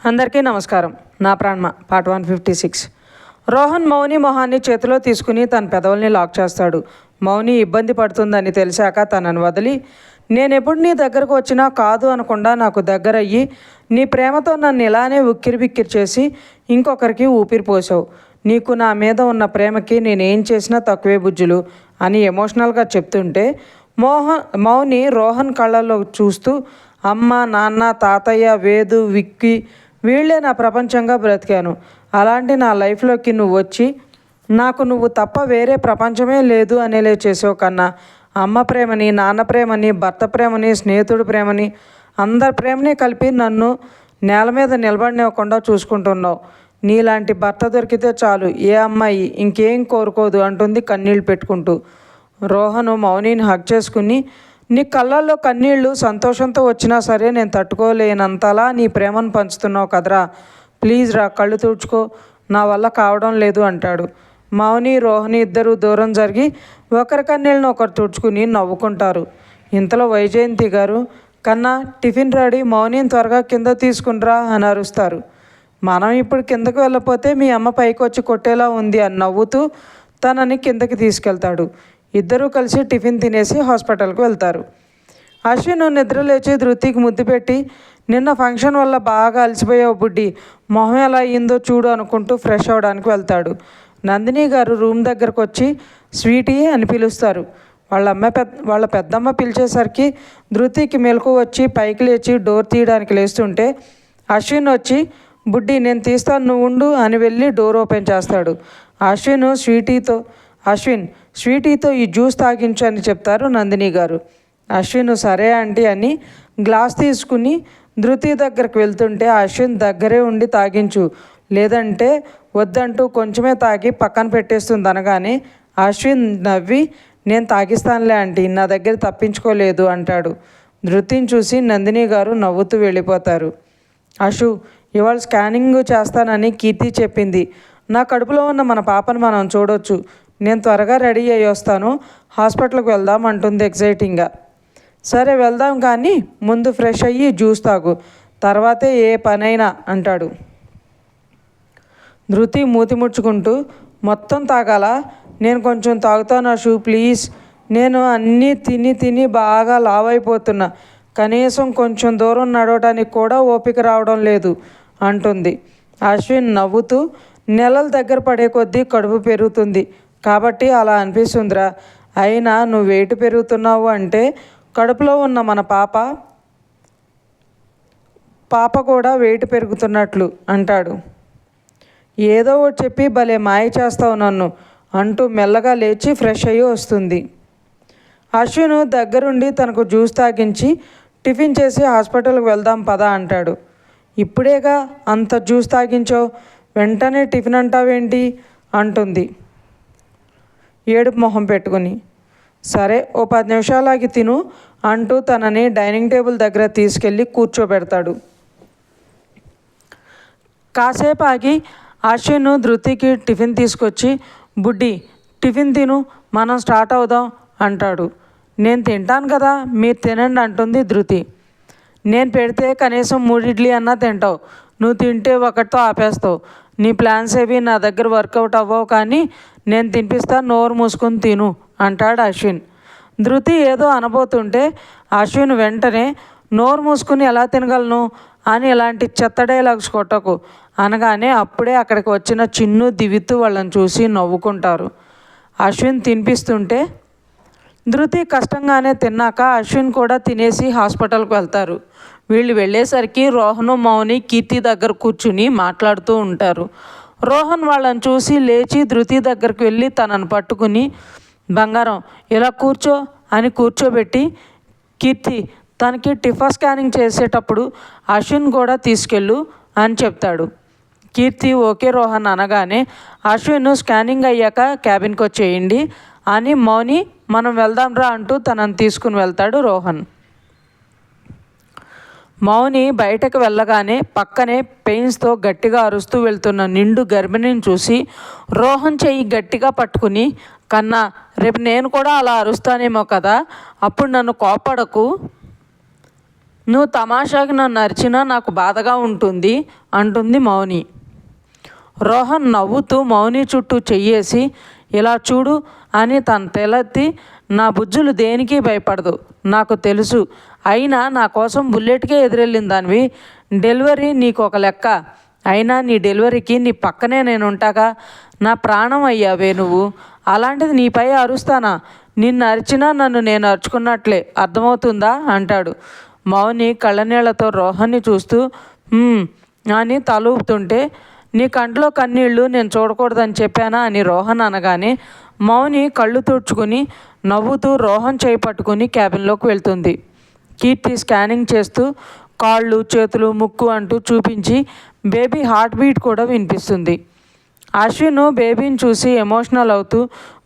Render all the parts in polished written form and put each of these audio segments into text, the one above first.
అందరికీ నమస్కారం. నా ప్రాణమ పార్ట్ 156. రోహన్ మౌని మొహాన్ని చేతిలో తీసుకుని తన పెదవుల్ని లాక్ చేస్తాడు. మౌని ఇబ్బంది పడుతుందని తెలిసాక తనను వదిలి, నేనెప్పుడు నీ దగ్గరకు వచ్చినా కాదు అనకుండా నాకు దగ్గరయ్యి నీ ప్రేమతో నన్ను ఇలానే ఉక్కిరి చేసి ఇంకొకరికి ఊపిరి పోసావు. నీకు నా మీద ఉన్న ప్రేమకి నేనేం చేసినా తక్కువే బుజ్జులు అని ఎమోషనల్గా చెప్తుంటే మౌని రోహన్ కళ్ళల్లో చూస్తూ, అమ్మ, నాన్న, తాతయ్య, వేదు, విక్కీ వీళ్ళే నా ప్రపంచంగా బ్రతికాను. అలాంటి నా లైఫ్లోకి నువ్వు వచ్చి నాకు నువ్వు తప్ప వేరే ప్రపంచమే లేదు అనేలే చేసావు కన్నా, అమ్మ ప్రేమని, నాన్న ప్రేమని, భర్త ప్రేమని, స్నేహితుడి ప్రేమని, అందరి ప్రేమని కలిపి నన్ను నేల మీద నిలబడినివ్వకుండా చూసుకుంటున్నావు. నీలాంటి భర్త దొరికితే చాలు, ఏ అమ్మాయి ఇంకేం కోరుకోదు అంటుంది కన్నీళ్ళు పెట్టుకుంటూ. రోహను మౌనిని హగ్ చేసుకుని, నీ కళ్ళల్లో కన్నీళ్ళు సంతోషంతో వచ్చినా సరే నేను తట్టుకోలేనంతలా నీ ప్రేమను పంచుతున్నావు కదరా, ప్లీజ్ రా, కళ్ళు తుడుచుకో, నా వల్ల కావడం లేదు అంటాడు. మౌని, రోహిణి ఇద్దరు దూరం జరిగి ఒకరి కన్నీళ్ళను ఒకరు తుడుచుకుని నవ్వుకుంటారు. ఇంతలో వైజయంతి గారు, కన్నా టిఫిన్ రెడీ, మౌనిని త్వరగా కింద తీసుకునిరా అని అరుస్తారు. మనం ఇప్పుడు కిందకు వెళ్ళపోతే మీ అమ్మ పైకి వచ్చి కొట్టేలా ఉంది అని నవ్వుతూ తనని కిందకి తీసుకెళ్తాడు. ఇద్దరూ కలిసి టిఫిన్ తినేసి హాస్పిటల్కి వెళ్తారు. అశ్విన్ నిద్రలేచి ధృతికి ముద్దు పెట్టి, నిన్న ఫంక్షన్ వల్ల బాగా అలసిపోయావు బుడ్డి, మొహం ఎలా అయ్యిందో చూడు అనుకుంటూ ఫ్రెష్ అవ్వడానికి వెళ్తాడు. నందిని గారు రూమ్ దగ్గరకు వచ్చి స్వీటీ అని పిలుస్తారు. వాళ్ళ పెద్దమ్మ పిలిచేసరికి ధృతికి మెలకు వచ్చి పైకి లేచి డోర్ తీయడానికి లేస్తుంటే అశ్విన్ వచ్చి, బుడ్డి నేను తీస్తాను నువ్వు ఉండు అని వెళ్ళి డోర్ ఓపెన్ చేస్తాడు. అశ్విన్ స్వీటీతో ఈ జ్యూస్ తాగించు అని చెప్తారు నందిని గారు. అశ్విన్ సరే ఆంటీ అని గ్లాస్ తీసుకుని ధృతి దగ్గరకు వెళ్తుంటే అశ్విన్ దగ్గరే ఉండి తాగించు, లేదంటే వద్దంటూ కొంచెమే తాగి పక్కన పెట్టేస్తుంది అనగానే అశ్విన్ నవ్వి, నేను తాగిస్తానులే ఆంటీ, నా దగ్గర తప్పించుకోలేదు అంటాడు. ధృతిని చూసి నందిని గారు నవ్వుతూ వెళ్ళిపోతారు. ఇవాళ స్కానింగ్ చేస్తానని కీర్తి చెప్పింది. నా కడుపులో ఉన్న మన పాపను మనం చూడొచ్చు. నేను త్వరగా రెడీ అయ్యి వస్తాను, హాస్పిటల్కి వెళ్దాం అంటుంది ఎక్సైటింగ్గా. సరే వెళ్దాం, కానీ ముందు ఫ్రెష్ అయ్యి జ్యూస్ తాగు, తర్వాతే ఏ పనైనా అంటాడు. ధృతి మూతి ముడుచుకుంటూ, మొత్తం తాగాలా? నేను కొంచెం తాగుతాను ప్లీజ్, నేను అన్నీ తిని బాగా లావ్ అయిపోతున్నా, కనీసం కొంచెం దూరం నడవడానికి కూడా ఓపిక రావడం లేదు అంటుంది. అశ్విన్ నవ్వుతూ, నెలల దగ్గర పడే కొద్దీ కడుపు పెరుగుతుంది కాబట్టి అలా అనిపిస్తుందిరా, అయినా నువ్వు వెయిట్ పెరుగుతున్నావు అంటే కడుపులో ఉన్న మన పాప కూడా వెయిట్ పెరుగుతున్నట్లు అంటాడు. ఏదో ఒకటి చెప్పి భలే మాయ చేస్తావు నన్ను అంటూ మెల్లగా లేచి ఫ్రెష్ అయ్యి వస్తుంది. అశ్విన్ దగ్గరుండి తనకు జ్యూస్ తాగించి, టిఫిన్ చేసి హాస్పిటల్కి వెళ్దాం పదా అంటాడు. ఇప్పుడేగా అంత జ్యూస్ తాగించావు, వెంటనే టిఫిన్ అంటావేంటి అంటుంది ఏడుపు మొహం పెట్టుకుని. సరే ఓ 10 నిమిషాలాగి తిను అంటూ తనని డైనింగ్ టేబుల్ దగ్గర తీసుకెళ్ళి కూర్చోబెడతాడు. కాసేపు ఆగి అశ్విన్ ధృతికి టిఫిన్ తీసుకొచ్చి, బుడ్డి టిఫిన్ తిను, మనం స్టార్ట్ అవుదాం అంటాడు. నేను తింటాను కదా, మీరు తినండి అంటుంది ధృతి. నేను పెడితే కనీసం 3 ఇడ్లీ అన్నా తింటావు, నువ్వు తింటే ఒకటితో ఆపేస్తావు. నీ ప్లాన్స్ ఏవి నా దగ్గర వర్కౌట్ అవ్వవు, కానీ నేను తినిపిస్తాను, నోరు మూసుకొని తిను అంటాడు అశ్విన్. ధృతి ఏదో అనబోతుంటే అశ్విన్ వెంటనే, నోరు మూసుకుని ఎలా తినగలను అని ఇలాంటి చెత్త డైలాగ్స్ కొట్టకు అనగానే అప్పుడే అక్కడికి వచ్చిన చిన్ను, దివిత్తు వాళ్ళని చూసి నవ్వుకుంటారు. అశ్విన్ తినిపిస్తుంటే ధృతి కష్టంగానే తిన్నాక అశ్విన్ కూడా తినేసి హాస్పిటల్కి వెళ్తారు. వీళ్ళు వెళ్ళేసరికి రోహను, మౌని కీర్తి దగ్గర కూర్చుని మాట్లాడుతూ ఉంటారు. రోహన్ వాళ్ళని చూసి లేచి ధృతి దగ్గరికి వెళ్ళి తనను పట్టుకుని, బంగారం ఇలా కూర్చో అని కూర్చోబెట్టి, కీర్తి తనకి టిఫా స్కానింగ్ చేసేటప్పుడు అశ్విన్ కూడా తీసుకెళ్ళు అని చెప్తాడు. కీర్తి ఓకే రోహన్ అనగానే అశ్విన్ స్కానింగ్ అయ్యాక క్యాబిన్కి వచ్చేయండి అని మౌని, మనం వెళ్దాం రా అంటూ తనని తీసుకుని వెళ్తాడు రోహన్. మౌని బయటకు వెళ్ళగానే పక్కనే పెయిన్స్తో గట్టిగా అరుస్తూ వెళ్తున్న నిండు గర్భిణిని చూసి రోహన్ చెయ్యి గట్టిగా పట్టుకుని, కన్నా రేపు నేను కూడా అలా అరుస్తానేమో కదా, అప్పుడు నన్ను కోపడకు, నువ్వు తమాషాకి నన్ను అరిచినా నాకు బాధగా ఉంటుంది అంటుంది మౌని. రోహన్ నవ్వుతూ మౌని చుట్టూ చెయ్యేసి ఇలా చూడు అని తన తెలెత్తి, నా బుజ్జులు దేనికి భయపడదు, నాకు తెలుసు. అయినా నా కోసం బుల్లెట్కే ఎదురెళ్ళిన దానివి. డెలివరీ నీకు ఒక లెక్క. అయినా నీ డెలివరీకి నీ పక్కనే నేను ఉంటాగా. నా ప్రాణం అయ్యావే నువ్వు. అలాంటిది నీపై అరుస్తానా? నిన్ను అరిచినా నన్ను నేను అరుచుకున్నట్లే, అర్థమవుతుందా అంటాడు. మౌని కళ్ళనీళ్లతో రోహన్ని చూస్తూ అని తలూపుతుంటే, నీ కంట్లో కన్నీళ్ళు నేను చూడకూడదని చెప్పానా అని రోహన్ అనగానే మౌని కళ్ళు తుడుచుకుని నవ్వుతూ రోహన్ చేయి పట్టుకుని క్యాబిన్లోకి వెళ్తుంది. కీర్తి స్కానింగ్ చేస్తూ కాళ్ళు, చేతులు, ముక్కు అంటూ చూపించి బేబీ హార్ట్ బీట్ కూడా వినిపిస్తుంది. అశ్విన్ బేబీని చూసి ఎమోషనల్ అవుతూ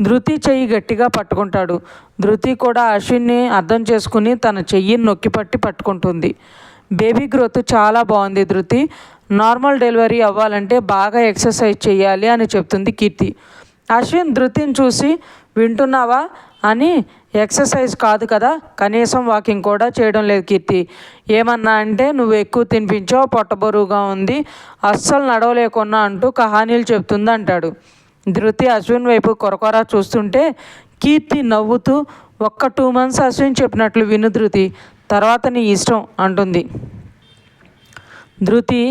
ధృతి చెయ్యి గట్టిగా పట్టుకుంటాడు. ధృతి కూడా అశ్విన్ని అర్థం చేసుకుని తన చెయ్యిని నొక్కిపట్టి పట్టుకుంటుంది. బేబీ గ్రోత్ చాలా బాగుంది ధృతి. నార్మల్ డెలివరీ అవ్వాలంటే బాగా ఎక్సర్సైజ్ చేయాలి అని చెప్తుంది కీర్తి. అశ్విన్ ధృతిని చూసి, వింటున్నావా అని, ఎక్సర్సైజ్ కాదు కదా, కనీసం వాకింగ్ కూడా చేయడం లేదు కీర్తి. ఏమన్నా అంటే నువ్వు ఎక్కువ తినిపించావు, పొట్టబరువుగా ఉంది, అస్సలు నడవలేకున్నా అంటూ కహానీలు చెప్తుంది అంటాడు. ధృతి అశ్విన్ వైపు కొరకొర చూస్తుంటే కీర్తి నవ్వుతూ, ఒక్క 2 months అశ్విన్ చెప్పినట్లు విను ధృతి, తర్వాత నీ ఇష్టం అంటుంది. ధృతి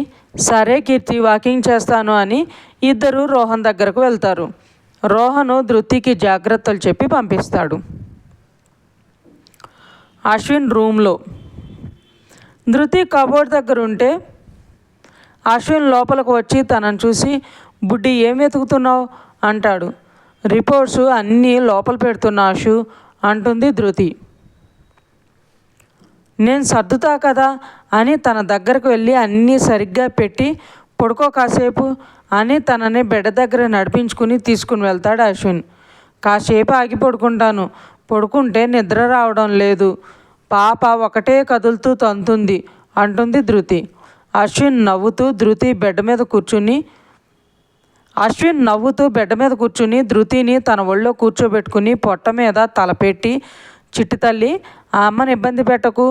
సరే కీర్తి, వాకింగ్ చేస్తాను అని ఇద్దరు రోహన్ దగ్గరకు వెళ్తారు. రోహను ధృతికి జాగ్రత్తలు చెప్పి పంపిస్తాడు. అశ్విన్ రూమ్లో ధృతి కబోర్డ్ దగ్గర ఉంటే అశ్విన్ లోపలికి వచ్చి తనను చూసి, బుడ్డి ఏం వెతుకుతున్నావు అంటాడు. రిపోర్ట్స్ అన్నీ లోపల పెడుతున్నా అశు అంటుంది ధృతి. నేను సర్దుతా కదా అని తన దగ్గరకు వెళ్ళి అన్నీ సరిగ్గా పెట్టి, పడుకో కాసేపు అని తనని బెడ్ దగ్గర నడిపించుకుని తీసుకుని వెళ్తాడు అశ్విన్. కాసేపు ఆగి పడుకుంటాను, పడుకుంటే నిద్ర రావడం లేదు, పాప ఒకటే కదులుతూ తంతుంది అంటుంది ధృతి. అశ్విన్ నవ్వుతూ బెడ్ మీద కూర్చుని ధృతిని తన ఒళ్ళో కూర్చోబెట్టుకుని పొట్ట మీద తలపెట్టి, చిట్టి తల్లి, ఆ అమ్మని ఇబ్బంది పెట్టకు,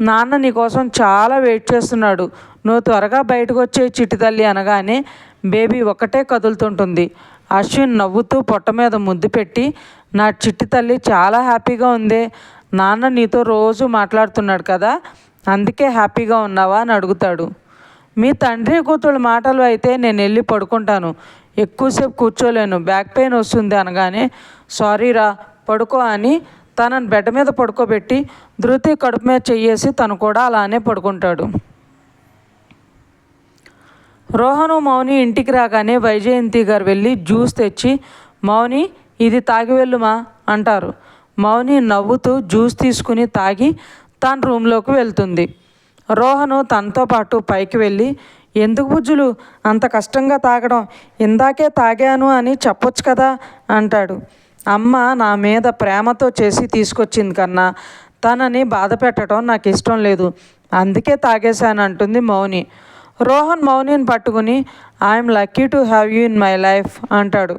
నాన్న నీకోసం చాలా వెయిట్ చేస్తున్నాడు, నువ్వు త్వరగా బయటకు వచ్చే చిట్టి తల్లి అనగానే బేబీ ఒకటే కదులుతుంటుంది. అశ్విన్ నవ్వుతూ పొట్ట మీద ముద్దు పెట్టి, నా చిట్టి తల్లి చాలా హ్యాపీగా ఉందే, నాన్న నీతో రోజు మాట్లాడుతున్నాడు కదా, అందుకే హ్యాపీగా ఉన్నావా అని అడుగుతాడు. మీ తండ్రి కూతుళ్ళ మాటలు అయితే నేను వెళ్ళి పడుకుంటాను, ఎక్కువసేపు కూర్చోలేను, బ్యాక్ పెయిన్ వస్తుంది అనగానే సారీరా పడుకో అని తనని బెడ్ మీద పడుకోబెట్టి ధృతి కడుపు మీద చెయ్యేసి తను కూడా అలానే పడుకుంటాడు. రోహను మౌని ఇంటికి రాగానే వైజయంతి గారు వెళ్ళి జ్యూస్ తెచ్చి, మౌని ఇది తాగి వెళ్ళుమా అంటారు. మౌని నవ్వుతూ జ్యూస్ తీసుకుని తాగి తన రూమ్లోకి వెళ్తుంది. రోహను తనతో పాటు పైకి వెళ్ళి, ఎందుకు బుజ్జులు అంత కష్టంగా తాగడం, ఇందాకే తాగాను అని చెప్పొచ్చు కదా అంటాడు. అమ్మ నా మీద ప్రేమతో చేసి తీసుకొచ్చింది కన్నా తనని బాధ పెట్టడం నాకు ఇష్టం లేదు, అందుకే తాగేశాను అంటుంది మౌని. రోహన్ మౌనిని పట్టుకుని, I'm lucky to have you in my life అంటాడు.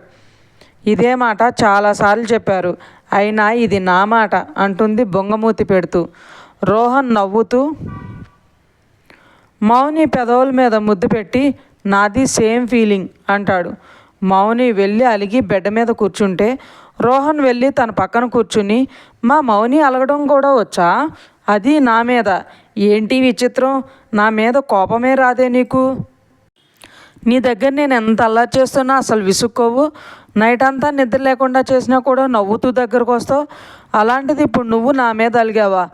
ఇదే మాట చాలాసార్లు చెప్పారు, అయినా ఇది నా మాట అంటుంది బొంగమూతి పెడుతూ. రోహన్ నవ్వుతూ మౌని పెదవుల మీద ముద్దు పెట్టి, నాది సేమ్ ఫీలింగ్ అంటాడు. మౌని వెళ్ళి అలిగి బెడ్ మీద కూర్చుంటే రోహన్ వెళ్ళి తన పక్కన కూర్చుని, మా మౌని అలగడం కూడా వచ్చా, అది నా మీద, ఏంటి విచిత్రం, నా మీద కోపమే రాదే నీకు, నీ దగ్గర నేను ఎంత అల్లరి చేస్తున్నా అసలు విసుక్కోవు, నైట్ అంతా నిద్ర లేకుండా చేసినా కూడా నవ్వుతూ దగ్గరకు వస్తావు, అలాంటిది ఇప్పుడు నువ్వు నా మీద అలిగావా,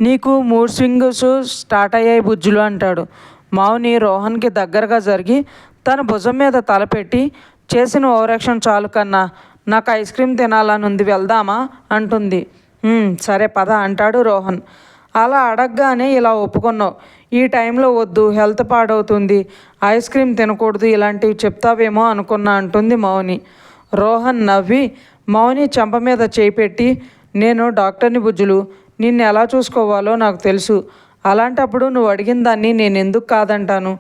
నీకు మూడ్ స్వింగ్స్ స్టార్ట్ అయ్యాయి బుజ్జులు అంటాడు. మౌని రోహన్కి దగ్గరగా జరిగి తన భుజం మీద తలపెట్టి, చేసిన ఓవరాక్షన్ చాలు కన్నా, నాకు ఐస్ క్రీమ్ తినాలని ఉంది, వెళ్దామా అంటుంది. సరే పద అంటాడు రోహన్. అలా అడగగానే ఇలా ఒప్పుకున్నావు, ఈ టైంలో వద్దు, హెల్త్ పాడవుతుంది, ఐస్ క్రీమ్ తినకూడదు, ఇలాంటివి చెప్తావేమో అనుకున్నా అంటుంది మౌని. రోహన్ నవ్వి మౌని చెంప మీద చేయి పెట్టి, నేను డాక్టర్ని బుజ్జులు, నిన్ను ఎలా చూసుకోవాలో నాకు తెలుసు, అలాంటప్పుడు నువ్వు అడిగిన దాన్ని నేను ఎందుకు కాదంటాను,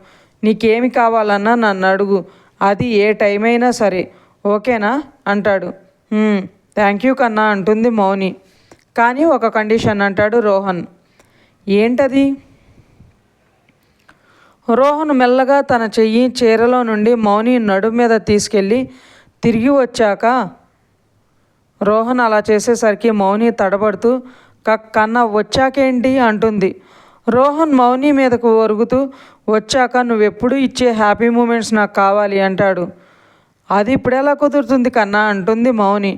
నీకేమి కావాలన్నా నన్ను అడుగు, అది ఏ టైం అయినా సరే, ఓకేనా అంటాడు. థ్యాంక్ యూ కన్నా అంటుంది మౌని. కానీ ఒక కండిషన్ అంటాడు రోహన్. ఏంటది? రోహన్ మెల్లగా తన చెయ్యి చీరలో నుండి మౌని నడుము మీద తీసుకెళ్ళి తిరిగి వచ్చాక రోహన్ అలా చేసేసరికి మౌని తడబడుతూ కన్నా వచ్చాకేంటి అంటుంది. రోహన్ మౌని మీదకు ఒరుగుతూ వచ్చాక నువ్వెప్పుడు ఇచ్చే హ్యాపీ మూమెంట్స్ నాకు కావాలి అంటాడు. అది ఇప్పుడెలా కుదురుతుంది కన్నా అంటుంది మౌని.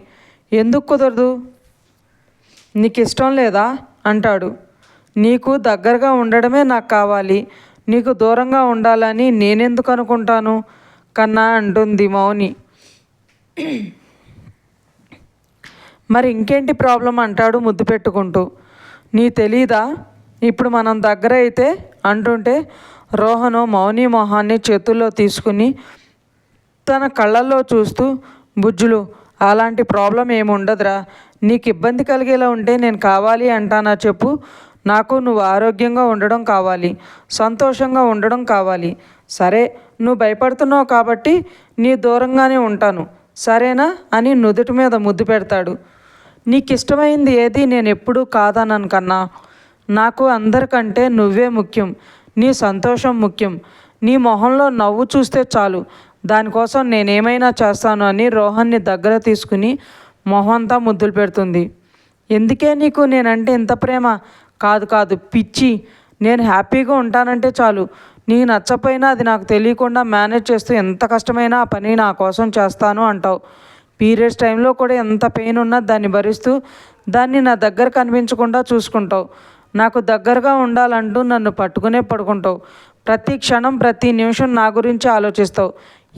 ఎందుకు కుదరదు? నీకు ఇష్టం లేదా అంటాడు. నీకు దగ్గరగా ఉండడమే నాకు కావాలి, నీకు దూరంగా ఉండాలని నేనెందుకు అనుకుంటాను కన్నా అంటుంది మౌని. మరి ఇంకేంటి ప్రాబ్లం అంటాడు ముద్దు పెట్టుకుంటూ. నీ తెలీదా ఇప్పుడు మనం దగ్గర అయితే అంటుంటే రోహను మౌని మొహాన్ని చేతుల్లో తీసుకుని తన కళ్ళల్లో చూస్తూ బుజ్జులు అలాంటి ప్రాబ్లం ఏముండదురా, నీకు ఇబ్బంది కలిగేలా ఉంటే నేను కావాలి అంటానా చెప్పు. నాకు నువ్వు ఆరోగ్యంగా ఉండడం కావాలి, సంతోషంగా ఉండడం కావాలి. సరే నువ్వు భయపడుతున్నావు కాబట్టి నీ దూరంగానే ఉంటాను సరేనా అని నుదుటి మీద ముద్దు పెడతాడు. నీకు ఇష్టమైంది ఏది నేను ఎప్పుడూ కాదనను కన్నా. నాకు అందరికంటే నువ్వే ముఖ్యం, నీ సంతోషం ముఖ్యం. నీ మొహంలో నవ్వు చూస్తే చాలు, దానికోసం నేనేమైనా చేస్తాను అని రోహన్ని దగ్గర తీసుకుని మొహంతా ముద్దులు పెడుతుంది. ఎందుకే నీకు నేనంటే ఇంత ప్రేమ? కాదు కాదు పిచ్చి, నేను హ్యాపీగా ఉంటానంటే చాలు. నీకు నచ్చపోయినా అది నాకు తెలియకుండా మేనేజ్ చేస్తూ ఎంత కష్టమైనా ఆ పని నా కోసం చేస్తాను అంటావు. పీరియడ్స్ టైంలో కూడా ఎంత పెయిన్ ఉన్నా దాన్ని భరిస్తూ దాన్ని నా దగ్గర కనిపించకుండా చూసుకుంటావు. నాకు దగ్గరగా ఉండాలంటూ నన్ను పట్టుకునే పడుకుంటావు. ప్రతి క్షణం ప్రతి నిమిషం నా గురించి ఆలోచిస్తావు.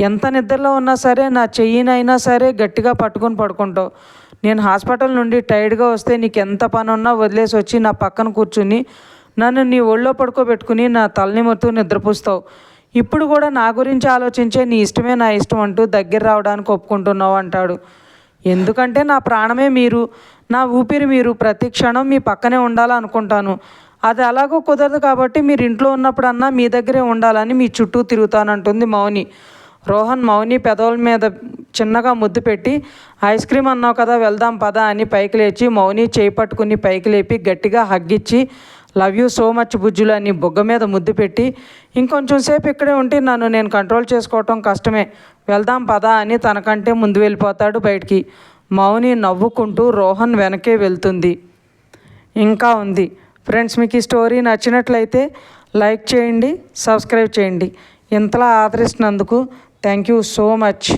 ఎంత నిద్రలో ఉన్నా సరే నా చెయ్యినైనా సరే గట్టిగా పట్టుకొని పడుకుంటావు. నేను హాస్పిటల్ నుండి టైర్డ్గా వస్తే నీకు ఎంత పని ఉన్నా వదిలేసి వచ్చి నా పక్కన కూర్చుని నన్ను నీ ఒళ్ళో పడుకోబెట్టుకుని నా తలనిమురుతూ నిద్రపుస్తావు. ఇప్పుడు కూడా నా గురించి ఆలోచించే నీ ఇష్టమే నా ఇష్టం అంటూ దగ్గర రావడానికి ఒప్పుకుంటున్నావు అంటాడు. ఎందుకంటే నా ప్రాణమే మీరు, నా ఊపిరి మీరు, ప్రతి క్షణం మీ పక్కనే ఉండాలనుకుంటాను. అది అలాగో కుదరదు కాబట్టి మీరు ఇంట్లో ఉన్నప్పుడన్నా మీ దగ్గరే ఉండాలని మీ చుట్టూ తిరుగుతానంటుంది మౌని. రోహన్ మౌని పెదవుల మీద చిన్నగా ముద్దు పెట్టి ఐస్ క్రీమ్ అన్నావు కదా వెళ్దాం పదా అని పైకి లేచి మౌని చేయి పట్టుకుని పైకి లేపి గట్టిగా హగ్గిచ్చి లవ్ యూ సో మచ్ బుజ్జులు అని బొగ్గ మీద ముద్దు పెట్టి ఇంకొంచెం సేపు ఇక్కడే ఉంటే నన్ను నేను కంట్రోల్ చేసుకోవటం కష్టమే, వెళ్దాం పదా అని తనకంటే ముందు వెళ్ళిపోతాడు బయటికి. మౌని నవ్వుకుంటూ రోహన్ వెనకే వెళ్తుంది. ఇంకా ఉంది ఫ్రెండ్స్. మీకు ఈ స్టోరీ నచ్చినట్లయితే లైక్ చేయండి, సబ్స్క్రైబ్ చేయండి. ఇంతలా ఆదరిస్తున్నందుకు థ్యాంక్ యూ సో మచ్.